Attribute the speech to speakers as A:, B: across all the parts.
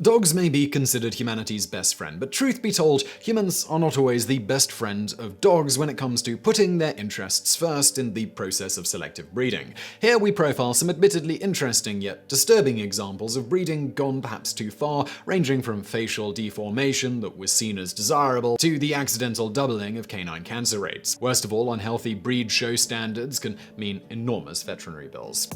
A: Dogs may be considered humanity's best friend, but truth be told, humans are not always the best friend of dogs when it comes to putting their interests first in the process of selective breeding. Here we profile some admittedly interesting yet disturbing examples of breeding gone perhaps too far, ranging from facial deformation that was seen as desirable to the accidental doubling of canine cancer rates. Worst of all, unhealthy breed show standards can mean enormous veterinary bills.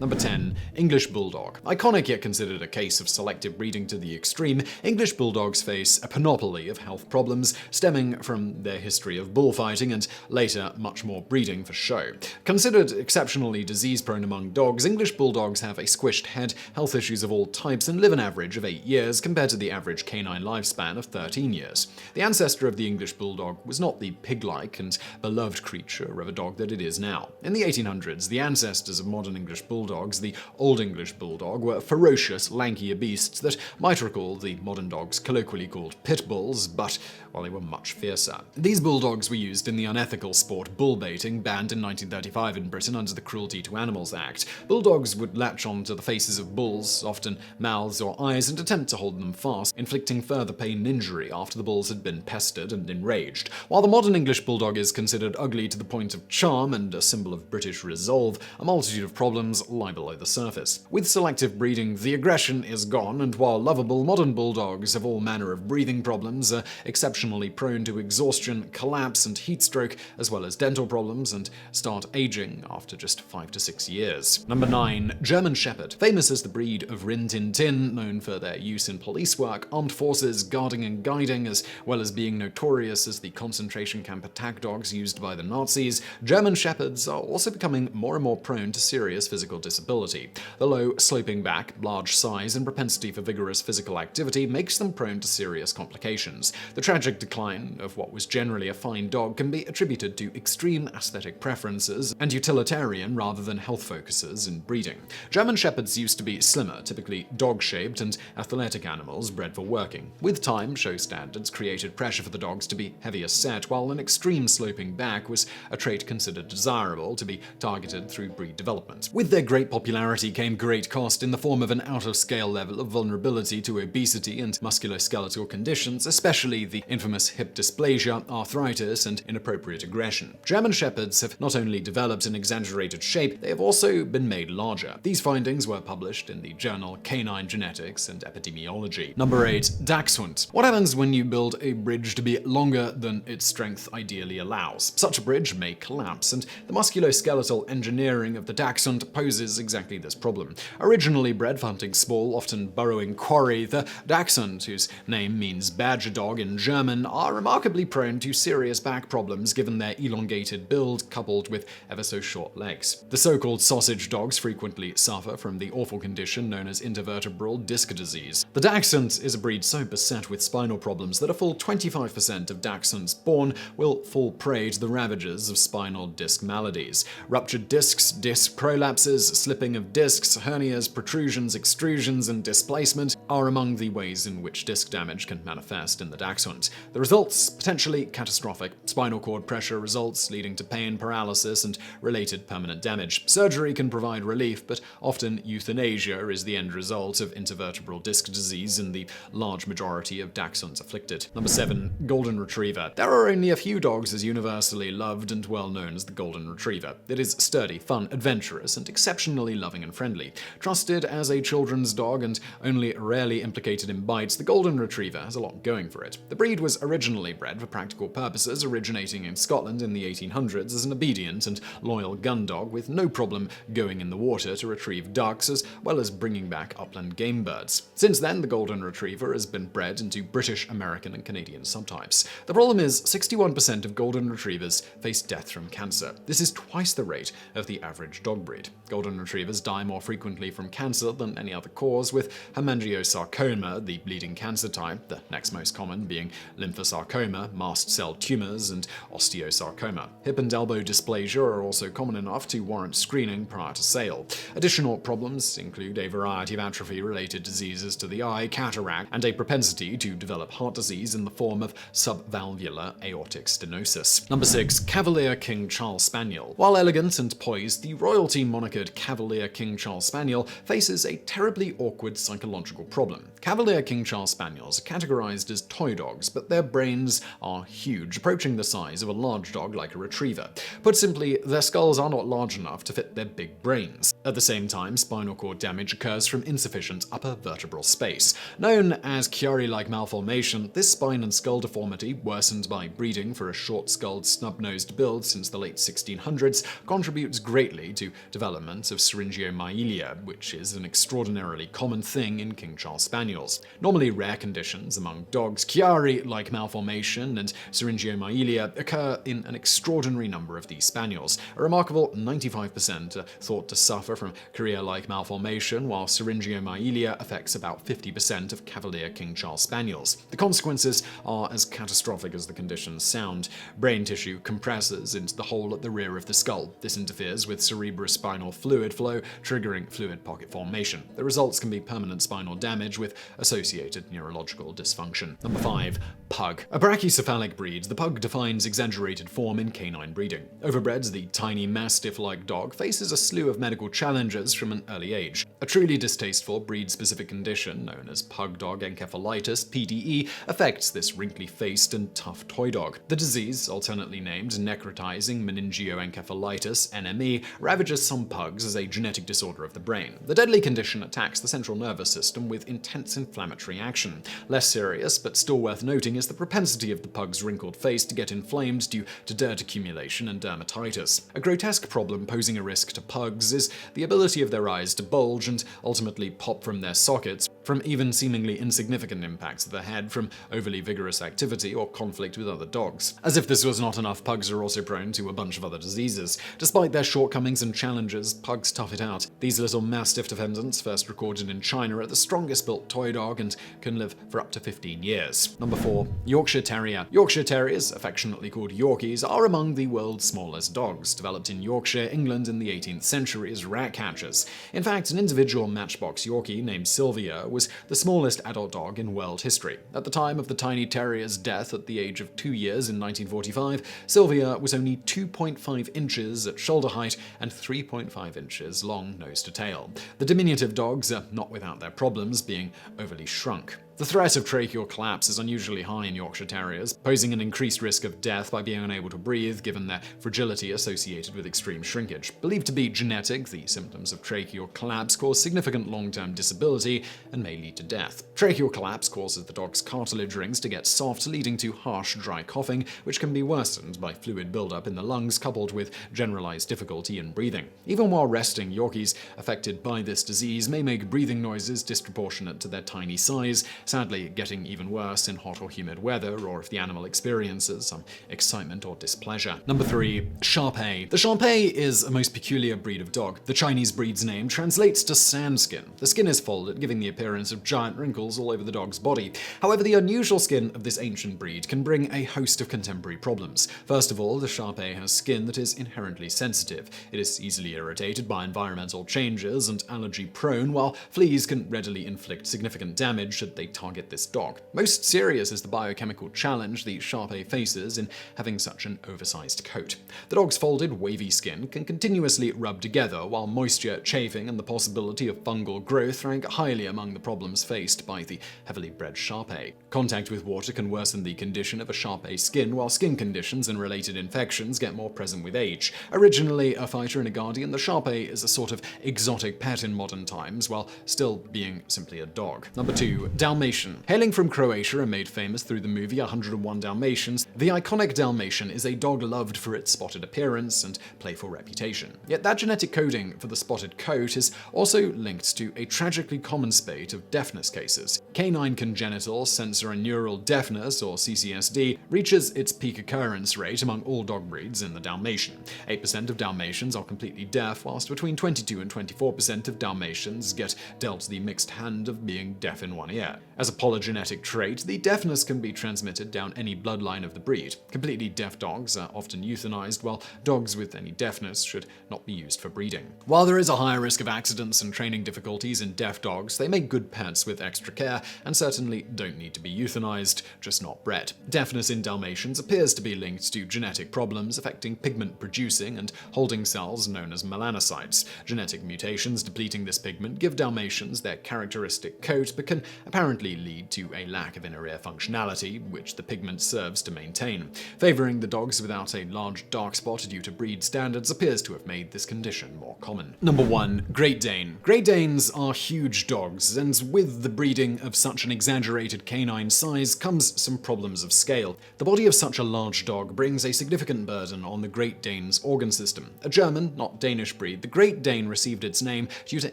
A: Number 10. English Bulldog. Iconic yet considered a case of selective breeding to the extreme, English Bulldogs face a panoply of health problems stemming from their history of bullfighting and later much more breeding for show. Considered exceptionally disease-prone among dogs, English Bulldogs have a squished head, health issues of all types, and live an average of 8 years compared to the average canine lifespan of 13 years. The ancestor of the English Bulldog was not the pig-like and beloved creature of a dog that it is now. In the 1800s, the ancestors of modern English Bulldogs, the Old English Bulldog, were ferocious, lankier beasts that might recall the modern dogs colloquially called pit bulls, but they were much fiercer. These bulldogs were used in the unethical sport bull baiting, banned in 1935 in Britain under the Cruelty to Animals Act. Bulldogs would latch onto the faces of bulls, often mouths or eyes, and attempt to hold them fast, inflicting further pain and injury after the bulls had been pestered and enraged. While the modern English Bulldog is considered ugly to the point of charm and a symbol of British resolve, a multitude of problems lie below the surface. With selective breeding, the aggression is gone, and while lovable, modern bulldogs have all manner of breathing problems, are exceptionally prone to exhaustion, collapse, and heat stroke, as well as dental problems, and start aging after just 5 to 6 years. Number 9. German Shepherd. Famous as the breed of Rin Tin Tin, known for their use in police work, armed forces, guarding and guiding, as well as being notorious as the concentration camp attack dogs used by the Nazis, German Shepherds are also becoming more and more prone to serious physical disability. The low, sloping back, large size, and propensity for vigorous physical activity makes them prone to serious complications. The tragic decline of what was generally a fine dog can be attributed to extreme aesthetic preferences and utilitarian rather than health focuses in breeding. German Shepherds used to be slimmer, typically dog-shaped and athletic animals bred for working. With time, show standards created pressure for the dogs to be heavier set, while an extreme sloping back was a trait considered desirable to be targeted through breed development. With their great popularity came great cost in the form of an out-of-scale level of vulnerability to obesity and musculoskeletal conditions, especially the infamous hip dysplasia, arthritis, and inappropriate aggression. German Shepherds have not only developed an exaggerated shape, they have also been made larger. These findings were published in the journal Canine Genetics and Epidemiology. Number 8. Dachshund. What happens when you build a bridge to be longer than its strength ideally allows? Such a bridge may collapse, and the musculoskeletal engineering of the Dachshund poses exactly this problem. Originally bred for hunting small, often burrowing quarry, the Dachshund, whose name means badger dog in German, are remarkably prone to serious back problems given their elongated build coupled with ever so short legs. The so-called sausage dogs frequently suffer from the awful condition known as intervertebral disc disease. The Dachshund is a breed so beset with spinal problems that a full 25% of Dachshunds born will fall prey to the ravages of spinal disc maladies. Ruptured discs, disc prolapses, slipping of discs, hernias, protrusions, extrusions, and displacement are among the ways in which disc damage can manifest in the Dachshund. The results, potentially catastrophic. Spinal cord pressure results, leading to pain, paralysis, and related permanent damage. Surgery can provide relief, but often euthanasia is the end result of intervertebral disc disease in the large majority of Dachshunds afflicted. Number 7. Golden Retriever. There are only a few dogs as universally loved and well known as the Golden Retriever. It is sturdy, fun, adventurous, and exceptionally loving and friendly. Trusted as a children's dog and only rarely implicated in bites, the Golden Retriever has a lot going for it. The breed was originally bred for practical purposes, originating in Scotland in the 1800s as an obedient and loyal gun dog with no problem going in the water to retrieve ducks as well as bringing back upland game birds. Since then, the Golden Retriever has been bred into British, American, and Canadian subtypes. The problem is 61% of Golden Retrievers face death from cancer. This is twice the rate of the average dog breed. Golden Retrievers die more frequently from cancer than any other cause, with hemangiosarcoma, the leading cancer type, the next most common being lymphosarcoma, mast cell tumors, and osteosarcoma. Hip and elbow dysplasia are also common enough to warrant screening prior to sale. Additional problems include a variety of atrophy-related diseases to the eye, cataract, and a propensity to develop heart disease in the form of subvalvular aortic stenosis. Number 6. Cavalier King Charles Spaniel. While elegant and poised, the royalty monikered named Cavalier King Charles Spaniel faces a terribly awkward psychological problem. Cavalier King Charles Spaniels are categorized as toy dogs, but their brains are huge, approaching the size of a large dog like a retriever. Put simply, their skulls are not large enough to fit their big brains. At the same time, spinal cord damage occurs from insufficient upper vertebral space. Known as Chiari-like malformation, this spine and skull deformity, worsened by breeding for a short-skulled, snub-nosed build since the late 1600s, contributes greatly to development of syringomyelia, which is an extraordinarily common thing in King Charles Spaniels. Normally rare conditions among dogs, Chiari-like malformation and syringomyelia occur in an extraordinary number of these spaniels. A remarkable 95% are thought to suffer from Chiari-like malformation, while syringomyelia affects about 50% of Cavalier King Charles Spaniels. The consequences are as catastrophic as the conditions sound. Brain tissue compresses into the hole at the rear of the skull. This interferes with cerebrospinal fluid flow, triggering fluid pocket formation. The results can be permanent spinal damage with associated neurological dysfunction. Number 5. Pug. A brachycephalic breed, the pug defines exaggerated form in canine breeding. Overbred, the tiny mastiff-like dog faces a slew of medical challenges from an early age. A truly distasteful breed-specific condition known as pug dog encephalitis (PDE) affects this wrinkly-faced and tough toy dog. The disease, alternately named necrotizing meningioencephalitis (NME), ravages some pugs as a genetic disorder of the brain. The deadly condition attacks the central nervous system with intense inflammatory action. Less serious, but still worth noting, is the propensity of the pug's wrinkled face to get inflamed due to dirt accumulation and dermatitis. A grotesque problem posing a risk to pugs is the ability of their eyes to bulge and ultimately pop from their sockets from even seemingly insignificant impacts of the head from overly vigorous activity or conflict with other dogs. As if this was not enough, pugs are also prone to a bunch of other diseases. Despite their shortcomings and challenges, pugs tough it out. These little mastiff defendants, first recorded in China, are the strongest built toy dog and can live for up to 15 years. Number 4. Yorkshire Terrier. Yorkshire Terriers, affectionately called Yorkies, are among the world's smallest dogs, developed in Yorkshire, England in the 18th century as rat catchers. In fact, an individual Matchbox Yorkie named Sylvia was the smallest adult dog in world history. At the time of the tiny terrier's death at the age of 2 years in 1945, Sylvia was only 2.5 inches at shoulder height and 3.5 inches long nose to tail. The diminutive dogs are not without their problems, being overly shrunk. The threat of tracheal collapse is unusually high in Yorkshire Terriers, posing an increased risk of death by being unable to breathe given their fragility associated with extreme shrinkage. Believed to be genetic, the symptoms of tracheal collapse cause significant long-term disability and may lead to death. Tracheal collapse causes the dog's cartilage rings to get soft, leading to harsh, dry coughing, which can be worsened by fluid buildup in the lungs coupled with generalized difficulty in breathing. Even while resting, Yorkies affected by this disease may make breathing noises disproportionate to their tiny size, sadly getting even worse in hot or humid weather or if the animal experiences some excitement or displeasure. Number 3. Shar Pei. The Shar Pei is a most peculiar breed of dog. The Chinese breed's name translates to sand skin. The skin is folded, giving the appearance of giant wrinkles all over the dog's body. However, the unusual skin of this ancient breed can bring a host of contemporary problems. First of all, the Shar Pei has skin that is inherently sensitive. It is easily irritated by environmental changes and allergy prone, while fleas can readily inflict significant damage should they target this dog. Most serious is the biochemical challenge the Shar Pei faces in having such an oversized coat. The dog's folded, wavy skin can continuously rub together, while moisture, chafing, and the possibility of fungal growth rank highly among the problems faced by the heavily bred Shar Pei. Contact with water can worsen the condition of a Shar Pei skin, while skin conditions and related infections get more present with age. Originally a fighter and a guardian, the Shar Pei is a sort of exotic pet in modern times, while still being simply a dog. Number 2. Dalmatian. Hailing from Croatia and made famous through the movie 101 Dalmatians, the iconic Dalmatian is a dog loved for its spotted appearance and playful reputation. Yet that genetic coding for the spotted coat is also linked to a tragically common spate of deafness cases. Canine congenital sensor and neural deafness, or CCSD, reaches its peak occurrence rate among all dog breeds in the Dalmatian. 8% of Dalmatians are completely deaf, whilst between 22 and 24% of Dalmatians get dealt the mixed hand of being deaf in one ear. As a polygenetic trait, the deafness can be transmitted down any bloodline of the breed. Completely deaf dogs are often euthanized, while dogs with any deafness should not be used for breeding. While there is a higher risk of accidents and training difficulties in deaf dogs, they make good pets with extra care and certainly don't need to be euthanized, just not bred. Deafness in Dalmatians appears to be linked to genetic problems affecting pigment-producing and holding cells known as melanocytes. Genetic mutations depleting this pigment give Dalmatians their characteristic coat, but can apparently lead to a lack of inner ear functionality, which the pigment serves to maintain. Favoring the dogs without a large dark spot due to breed standards appears to have made this condition more common. Number 1. Great Dane. Great Danes are huge dogs, and with the breeding of such an exaggerated canine size comes some problems of scale. The body of such a large dog brings a significant burden on the Great Dane's organ system. A German, not Danish breed, the Great Dane received its name due to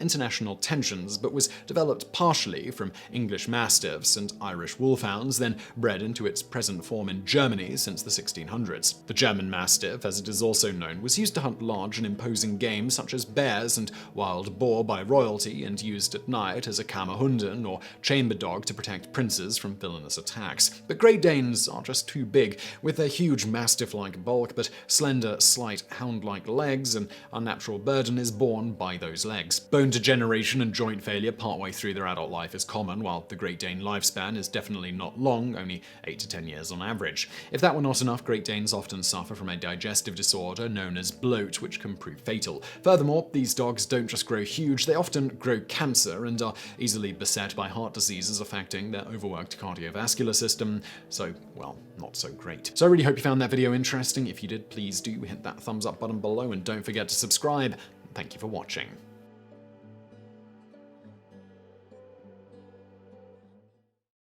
A: international tensions, but was developed partially from English Mastiffs and Irish Wolfhounds, then bred into its present form in Germany since the 1600s. The German Mastiff, as it is also known, was used to hunt large and imposing game such as bears and wild boar by royalty, and used at night as a Kammerhunden or chamber dog to protect princes from villainous attacks. But Great Danes are just too big. With their huge Mastiff-like bulk but slender, slight hound-like legs, an unnatural burden is borne by those legs. Bone degeneration and joint failure partway through their adult life is common, while the Great Dane lifespan is definitely not long, only 8 to 10 years on average. If that were not enough, Great Danes often suffer from a digestive disorder known as bloat, which can prove fatal. Furthermore, these dogs don't just grow huge, they often grow cancer and are easily beset by heart diseases affecting their overworked cardiovascular system, so, well, not so great. So I really hope you found that video interesting. If you did, please do hit that thumbs up button below and don't forget to subscribe. Thank you for watching.